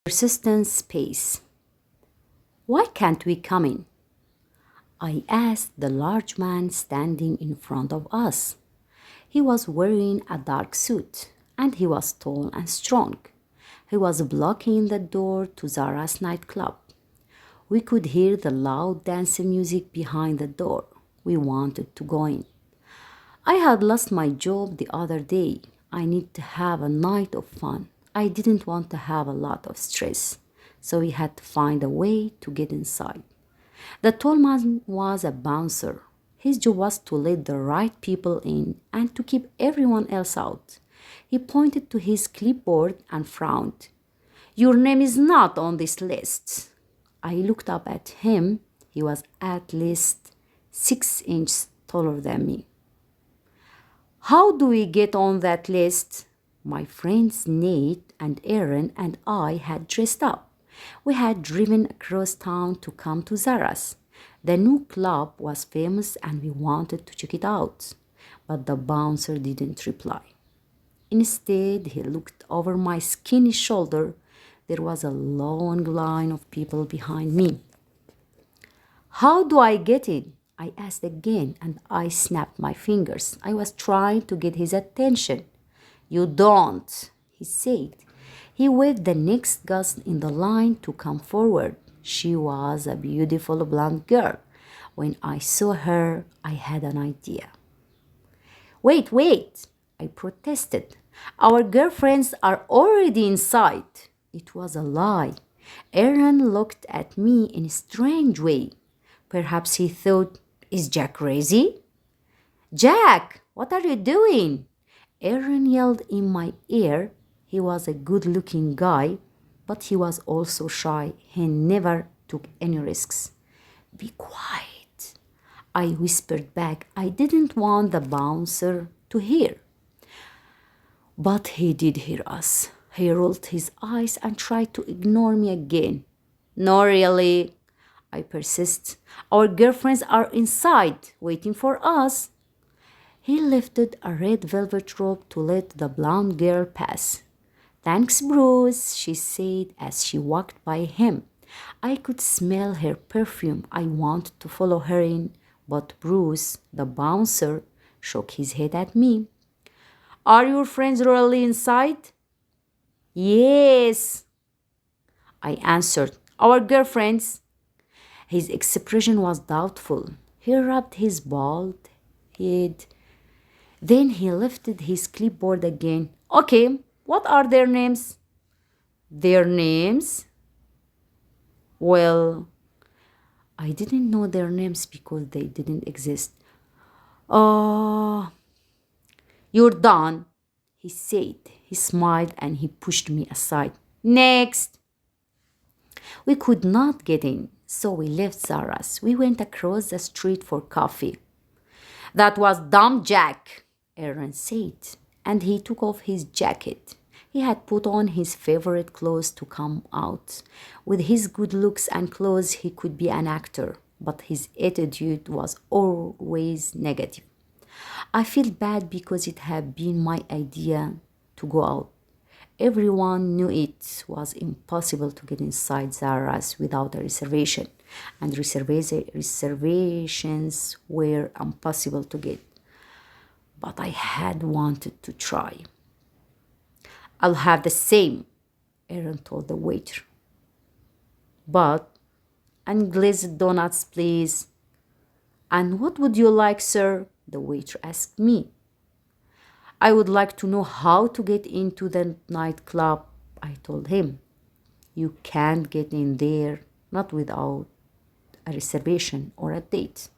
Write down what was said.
Persistent space. Why can't we come in? I asked the large man standing in front of us. He was wearing a dark suit and he was tall and strong. He was blocking the door to Zara's nightclub. We could hear the loud dancing music behind the door. We wanted to go in. I had lost my job the other day. I needed to have a night of fun. I didn't want to have a lot of stress, so we had to find a way to get inside. The tall man was a bouncer. His job was to let the right people in and to keep everyone else out. He pointed to his clipboard and frowned. "Your name is not on this list." I looked up at him. He was at least 6 inches taller than me. "How do we get on that list?" My friends Nate and Aaron and I had dressed up. We had driven across town to come to Zara's. The new club was famous and we wanted to check it out. But the bouncer didn't reply. Instead, he looked over my skinny shoulder. There was a long line of people behind me. "How do I get in?" I asked again, and I snapped my fingers. I was trying to get his attention. "You don't," he said. He waved the next guest in the line to come forward. She was a beautiful blonde girl. When I saw her, I had an idea. Wait, I protested. "Our girlfriends are already inside." It was a lie. Aaron looked at me in a strange way. Perhaps he thought, "Is Jack crazy?" "Jack, what are you doing?" Aaron yelled in my ear. He was a good-looking guy, but he was also shy. He never took any risks. "Be quiet," I whispered back. I didn't want the bouncer to hear. But he did hear us. He rolled his eyes and tried to ignore me again. "No, really," I persist. "Our girlfriends are inside, waiting for us." He lifted a red velvet robe to let the blonde girl pass. "Thanks, Bruce," she said as she walked by him. I could smell her perfume. I wanted to follow her in, but Bruce, the bouncer, shook his head at me. "Are your friends really inside?" "Yes," I answered. "Our girlfriends." His expression was doubtful. He rubbed his bald head. Then he lifted his clipboard again. "Okay, what are their names?" "Their names?" Well, I didn't know their names because they didn't exist. "Oh, you're done," he said. He smiled and he pushed me aside. "Next." We could not get in, so we left Zara's. We went across the street for coffee. "That was dumb, Jack," Aaron said, and he took off his jacket. He had put on his favorite clothes to come out. With his good looks and clothes, he could be an actor, but his attitude was always negative. I feel bad because it had been my idea to go out. Everyone knew it was impossible to get inside Zara's without a reservation, and reservations were impossible to get. But I had wanted to try. "I'll have the same," Aaron told the waiter. "And glazed donuts, please." "And what would you like, sir?" the waiter asked me. "I would like to know how to get into the nightclub," I told him. "You can't get in there, not without a reservation or a date."